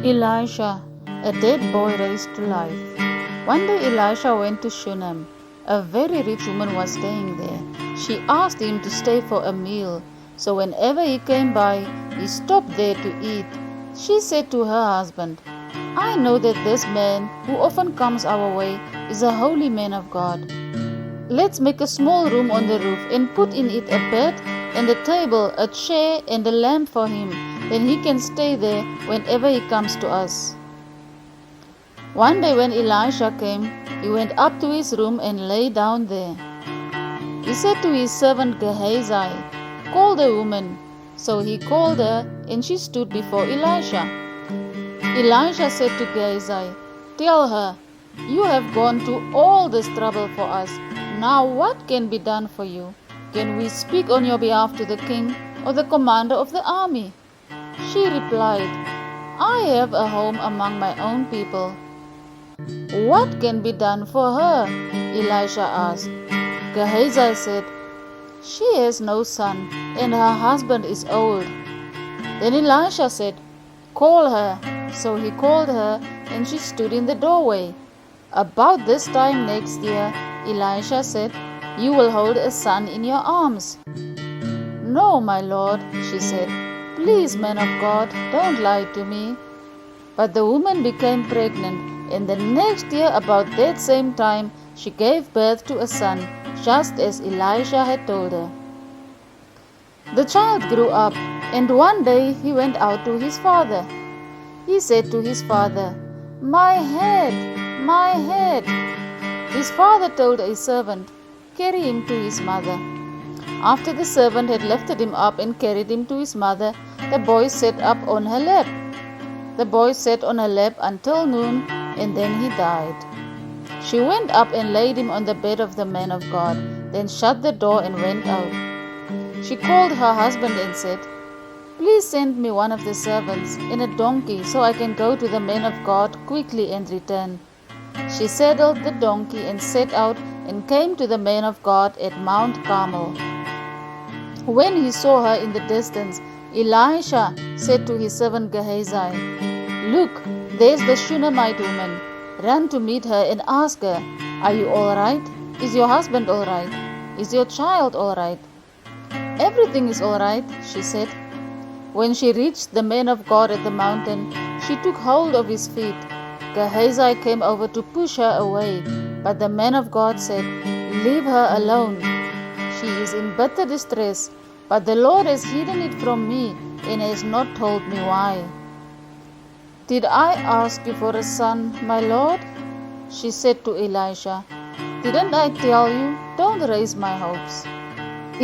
Elisha, a dead boy raised to life. One day Elisha went to Shunem. A very rich woman was staying there. She asked him to stay for a meal, so whenever he came by, he stopped there to eat. She said to her husband, "I know that this man who often comes our way is a holy man of God. Let's make a small room on the roof and put in it a bed and a table, a chair and a lamp for him. Then he can stay there whenever he comes to us." One day when Elisha came, he went up to his room and lay down there. He said to his servant Gehazi, "Call the woman." So he called her, and she stood before Elisha. Elisha said to Gehazi, "Tell her, you have gone to all this trouble for us. Now what can be done for you? Can we speak on your behalf to the king or the commander of the army?" She replied, "I have a home among my own people." "What can be done for her?" Elisha asked. Gehazi said, "She has no son, and her husband is old." Then Elisha said, "Call her." So he called her, and she stood in the doorway. About this time next year, Elisha said, "You will hold a son in your arms." "No, my lord," she said. "Please, man of God, don't lie to me." But the woman became pregnant, and the next year about that same time she gave birth to a son, just as Elisha had told her. The child grew up, and one day he went out to his father. He said to his father, "My head, my head." His father told a servant, "Carry him to his mother." After the servant had lifted him up and carried him to his mother, the boy sat up on her lap. The boy sat on her lap until noon, and then he died. She went up and laid him on the bed of the man of God, then shut the door and went out. She called her husband and said, "Please send me one of the servants in a donkey so I can go to the man of God quickly and return." She saddled the donkey and set out and came to the man of God at Mount Carmel. When he saw her in the distance, Elisha said to his servant Gehazi, "Look, there's the Shunammite woman. Run to meet her and ask her, 'Are you all right? Is your husband all right? Is your child all right?'" "Everything is all right," she said. When she reached the man of God at the mountain, she took hold of his feet. Gehazi came over to push her away, but the man of God said, "Leave her alone. She is in bitter distress, but the Lord has hidden it from me and has not told me why." "Did I ask you for a son, my Lord?" she said to Elisha. "Didn't I tell you, don't raise my hopes?"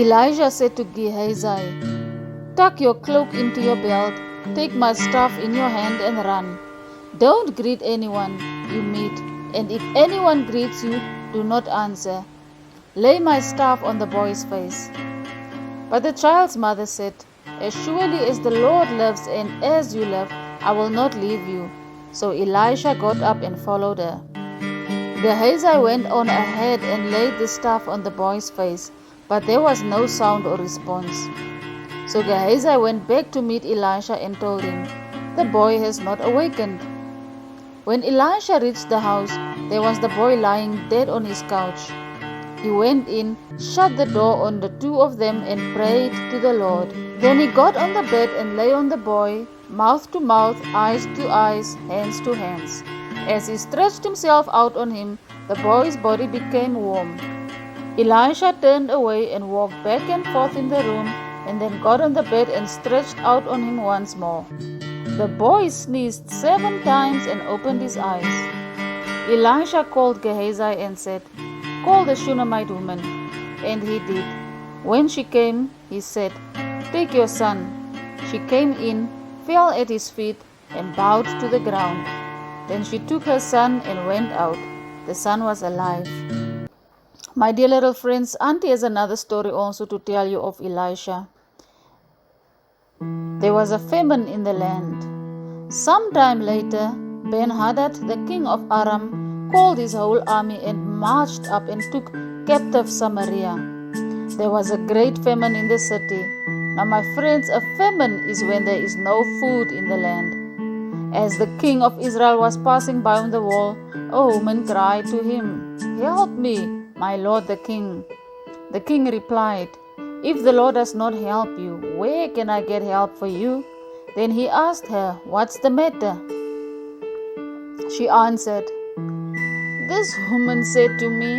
Elisha said to Gehazi, "Tuck your cloak into your belt, take my staff in your hand and run. Don't greet anyone you meet, and if anyone greets you, do not answer. Lay my staff on the boy's face." But the child's mother said, "As surely as the Lord lives and as you live, I will not leave you." So Elisha got up and followed her. Gehazi went on ahead and laid the staff on the boy's face, but there was no sound or response. So Gehazi went back to meet Elisha and told him, "The boy has not awakened." When Elisha reached the house, there was the boy lying dead on his couch. He went in, shut the door on the two of them, and prayed to the Lord. Then he got on the bed and lay on the boy, mouth to mouth, eyes to eyes, hands to hands. As he stretched himself out on him, the boy's body became warm. Elisha turned away and walked back and forth in the room, and then got on the bed and stretched out on him once more. The boy sneezed 7 times and opened his eyes. Elisha called Gehazi and said, "Call the Shunammite woman." And he did. When she came, he said, "Take your son." She came in, fell at his feet, and bowed to the ground. Then she took her son and went out. The son was alive. My dear little friends, Auntie has another story also to tell you of Elisha. There was a famine in the land. Sometime later, Ben-Hadad, the king of Aram, called his whole army and marched up and took captive Samaria. There was a great famine in the city. Now, my friends, a famine is when there is no food in the land. As the king of Israel was passing by on the wall, a woman cried to him, "Help me, my lord the king." The king replied, "If the Lord does not help you, where can I get help for you?" Then he asked her, "What's the matter?" She answered, "This woman said to me,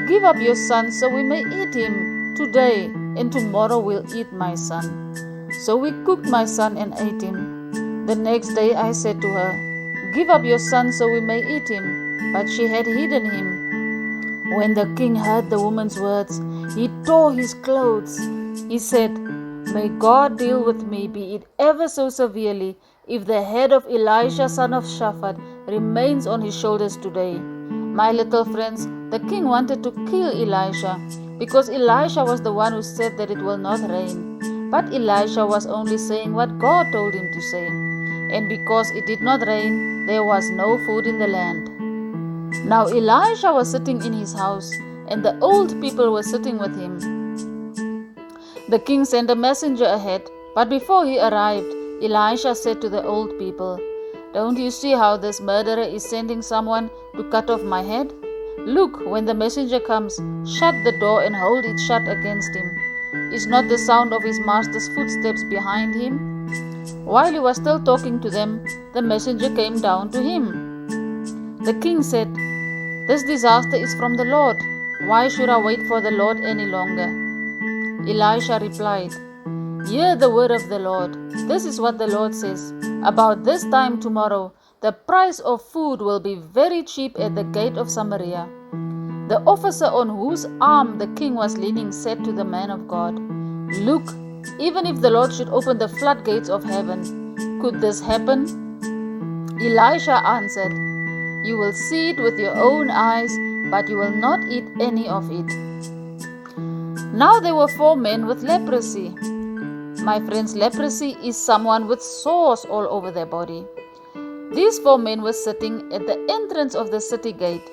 'Give up your son so we may eat him today, and tomorrow we'll eat my son.' So we cooked my son and ate him. The next day I said to her, 'Give up your son so we may eat him.' But she had hidden him." When the king heard the woman's words, he tore his clothes. He said, "May God deal with me, be it ever so severely, if the head of Elisha son of Shaphat remains on his shoulders today." My little friends, the king wanted to kill Elisha because Elisha was the one who said that it will not rain. But Elisha was only saying what God told him to say. And because it did not rain, there was no food in the land. Now Elisha was sitting in his house, and the old people were sitting with him. The king sent a messenger ahead, but before he arrived, Elisha said to the old people, "Don't you see how this murderer is sending someone to cut off my head? Look, when the messenger comes, shut the door and hold it shut against him. Is not the sound of his master's footsteps behind him?" While he was still talking to them, the messenger came down to him. The king said, "This disaster is from the Lord. Why should I wait for the Lord any longer?" Elisha replied, "Hear the word of the Lord. This is what the Lord says. About this time tomorrow, the price of food will be very cheap at the gate of Samaria." The officer on whose arm the king was leaning said to the man of God, "Look, even if the Lord should open the floodgates of heaven, could this happen?" Elisha answered, "You will see it with your own eyes, but you will not eat any of it." Now there were 4 men with leprosy. My friends, leprosy is someone with sores all over their body. These 4 men were sitting at the entrance of the city gate.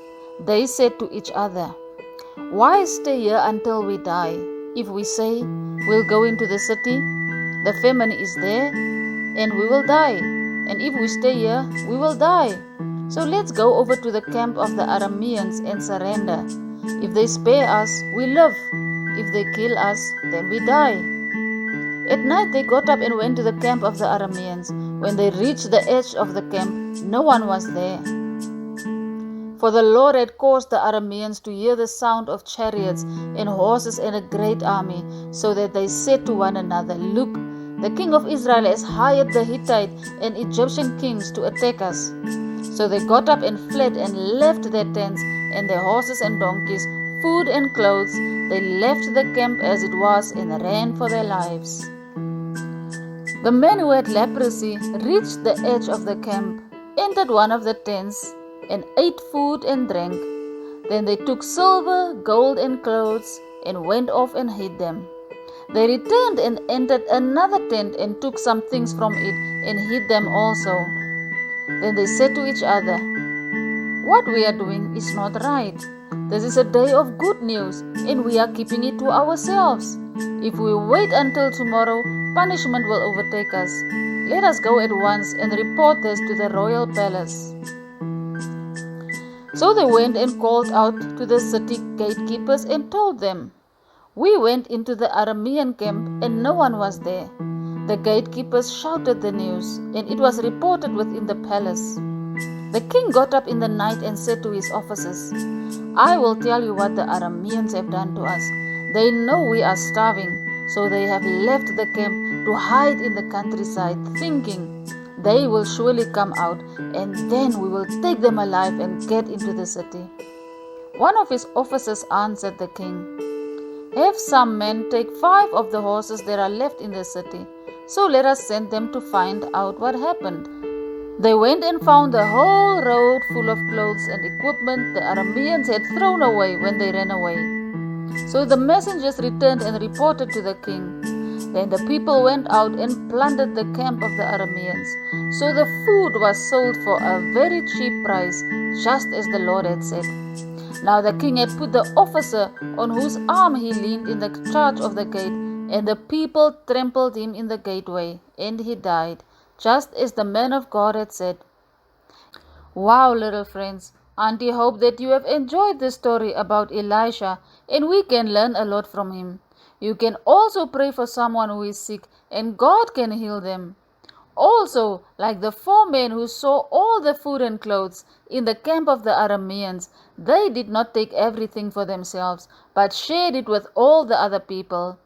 They said to each other, "Why stay here until we die? If we say we'll go into the city, the famine is there and we will die. And if we stay here, we will die. So let's go over to the camp of the Arameans and surrender. If they spare us, we live. If they kill us, then we die." At night they got up and went to the camp of the Arameans. When they reached the edge of the camp, no one was there. For the Lord had caused the Arameans to hear the sound of chariots and horses and a great army, so that they said to one another, "Look, the king of Israel has hired the Hittite and Egyptian kings to attack us." So they got up and fled and left their tents and their horses and donkeys, food and clothes. They left the camp as it was and ran for their lives. The men who had leprosy reached the edge of the camp, entered one of the tents, and ate food and drank. Then they took silver, gold, and clothes and went off and hid them. They returned and entered another tent and took some things from it and hid them also. Then they said to each other, "What we are doing is not right. This is a day of good news, and we are keeping it to ourselves. If we wait until tomorrow, punishment will overtake us. Let us go at once and report this to the royal palace." So they went and called out to the city gatekeepers and told them, "We went into the Aramean camp and no one was there." The gatekeepers shouted the news, and it was reported within the palace. The king got up in the night and said to his officers, "I will tell you what the Arameans have done to us. They know we are starving, so they have left the camp to hide in the countryside, thinking, they will surely come out, and then we will take them alive and get into the city." One of his officers answered the king, "Have some men take 5 of the horses that are left in the city, so let us send them to find out what happened." They went and found the whole road full of clothes and equipment the Arameans had thrown away when they ran away. So the messengers returned and reported to the king. Then the people went out and plundered the camp of the Arameans. So the food was sold for a very cheap price, just as the Lord had said. Now the king had put the officer on whose arm he leaned in the charge of the gate, and the people trampled him in the gateway, and he died. just as the man of God had said. Wow, little friends. Auntie hope that you have enjoyed this story about Elisha and we can learn a lot from him. You can also pray for someone who is sick and God can heal them. Also, like the 4 men who saw all the food and clothes in the camp of the Arameans, they did not take everything for themselves, but shared it with all the other people.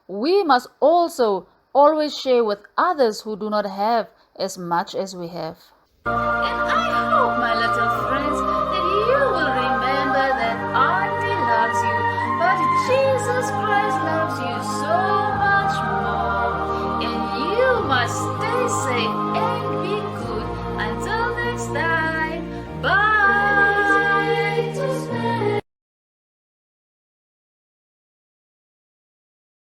We must also always share with others who do not have as much as we have. And I hope, my little friends, that you will remember that Auntie loves you, but Jesus Christ loves you so